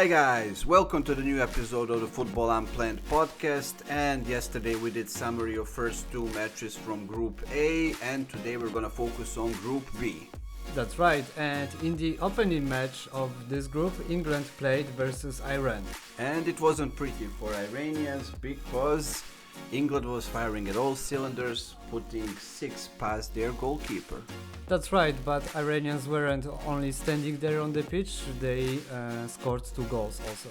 Hi guys, welcome to the new episode of the Football Unplanned podcast. And yesterday we did summary of first two matches from Group A, and today we're gonna focus on Group B. That's right, and in the opening match of this group, England played versus Iran. And it wasn't pretty for Iranians because England was firing at all cylinders, putting 6 past their goalkeeper. That's right, but Iranians weren't only standing there on the pitch, they scored 2 goals also.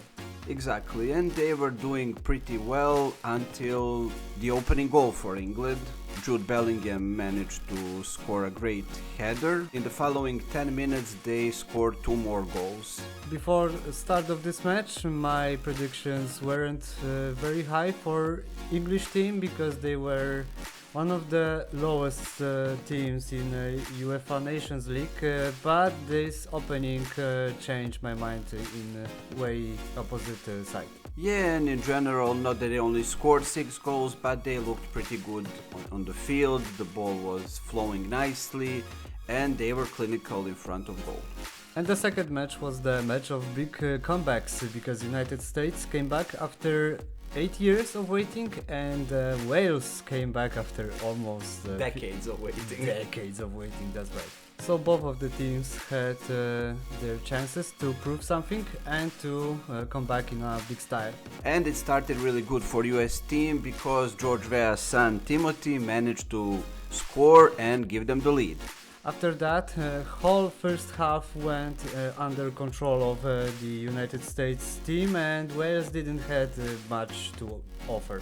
Exactly, and they were doing pretty well until the opening goal for England. Jude Bellingham managed to score a great header. In the following 10 minutes, they scored 2 more goals. Before the start of this match, my predictions weren't very high for English team because they were one of the lowest teams in UEFA Nations League, but this opening changed my mind in way opposite side. Yeah, and in general, not that they only scored 6 goals, but they looked pretty good on the field. The ball was flowing nicely, and they were clinical in front of goal. And the second match was the match of big comebacks because United States came back after 8 years of waiting, and Wales came back after almost Decades of waiting. Decades of waiting, that's right. So both of the teams had their chances to prove something and to come back in a big style. And it started really good for US team because George Weah's son Timothy managed to score and give them the lead. After that, whole first half went under control of the United States team, and Wales didn't have much to offer.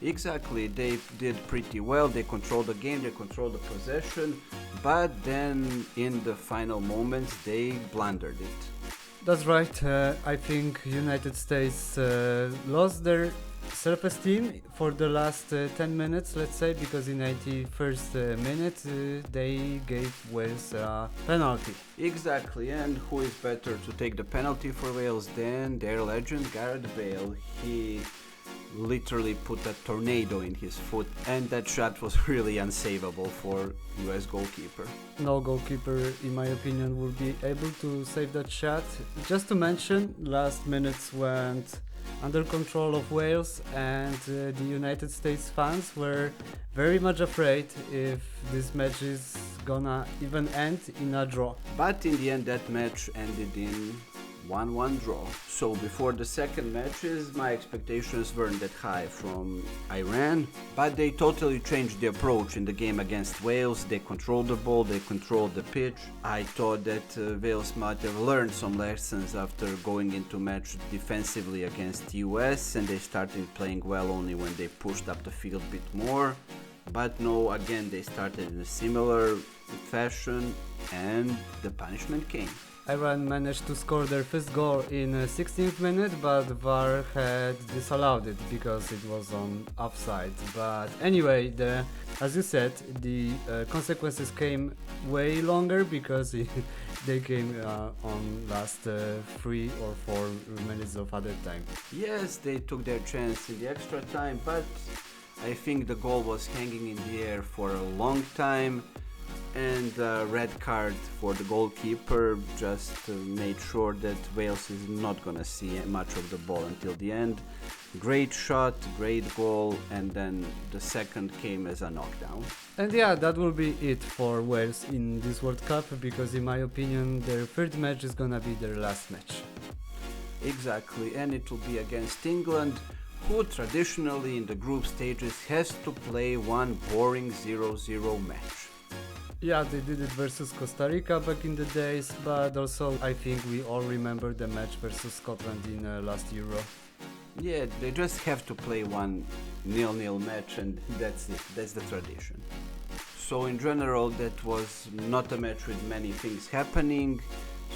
Exactly, they did pretty well, they controlled the game, they controlled the possession, but then in the final moments they blundered it. That's right, I think United States lost their self-esteem for the last 10 minutes, let's say, because in 91st minute they gave Wales a penalty. Exactly, and who is better to take the penalty for Wales than their legend Gareth Bale. He literally put a tornado in his foot, and that shot was really unsavable for US goalkeeper. No goalkeeper, in my opinion, would be able to save that shot. Just to mention, last minutes went under control of Wales, and the United States fans were very much afraid if this match is gonna even end in a draw. But in the end that match ended in 1-1 draw. So before the second matches, my expectations weren't that high from Iran, but they totally changed the approach in the game against Wales. They controlled the ball, they controlled the pitch. I thought that Wales might have learned some lessons after going into match defensively against US, and they started playing well only when they pushed up the field a bit more. But no, again they started in a similar fashion, and the punishment came. Iran managed to score their first goal in 16th minute, but VAR had disallowed it because it was on offside. But anyway, as you said, the consequences came way longer because they came on last 3 or 4 minutes of other time. Yes, they took their chance in the extra time, but I think the goal was hanging in the air for a long time. And a red card for the goalkeeper just made sure that Wales is not gonna see much of the ball until the end. Great shot, great goal, and then the second came as a knockdown. And yeah, that will be it for Wales in this World Cup, because in my opinion their third match is gonna be their last match. Exactly, and it will be against England, who traditionally in the group stages has to play one boring 0-0 match. Yeah, they did it versus Costa Rica back in the days, but also I think we all remember the match versus Scotland in last Euro. Yeah, they just have to play one 0-0 match, and that's it, that's the tradition. So in general that was not a match with many things happening.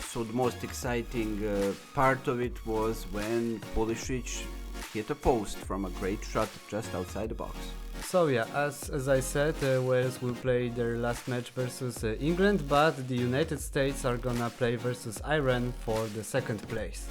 So the most exciting part of it was when Pulisic hit a post from a great shot just outside the box. So yeah, as I said, Wales will play their last match versus England, but the United States are gonna play versus Iran for the second place.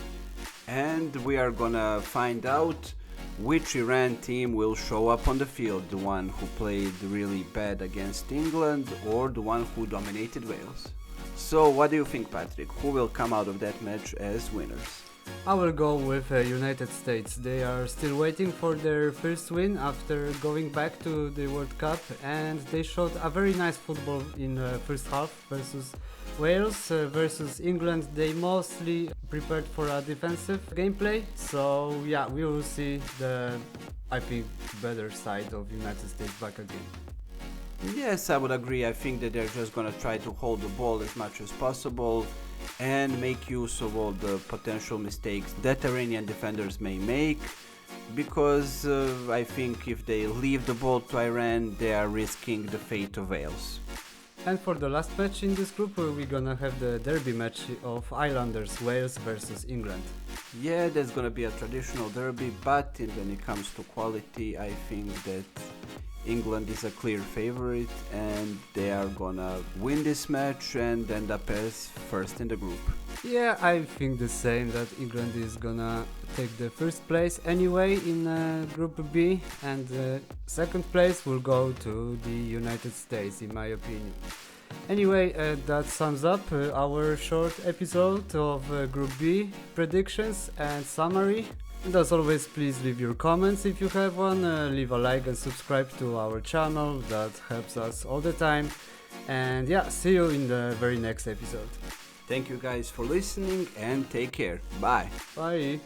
And we are gonna find out which Iran team will show up on the field, the one who played really bad against England or the one who dominated Wales. So what do you think, Patrick? Who will come out of that match as winners? I will go with United States. They are still waiting for their first win after going back to the World Cup, and they showed a very nice football in first half versus Wales. Versus England, they mostly prepared for a defensive gameplay, so yeah, we will see the, I think, better side of United States back again. Yes, I would agree. I think that they're just gonna try to hold the ball as much as possible and make use of all the potential mistakes that Iranian defenders may make, because I think if they leave the ball to Iran, they are risking the fate of Wales. And for the last match in this group, we're gonna have the derby match of Islanders, Wales versus England. Yeah, there's gonna be a traditional derby, but when it comes to quality, I think that England is a clear favorite and they are gonna win this match and end up as first in the group. Yeah, I think the same, that England is gonna take the first place anyway in Group B, and second place will go to the United States, in my opinion. Anyway, that sums up our short episode of Group B predictions and summary. And as always, please leave your comments if you have one, leave a like and subscribe to our channel, that helps us all the time. And yeah, see you in the very next episode. Thank you guys for listening and take care. Bye. Bye!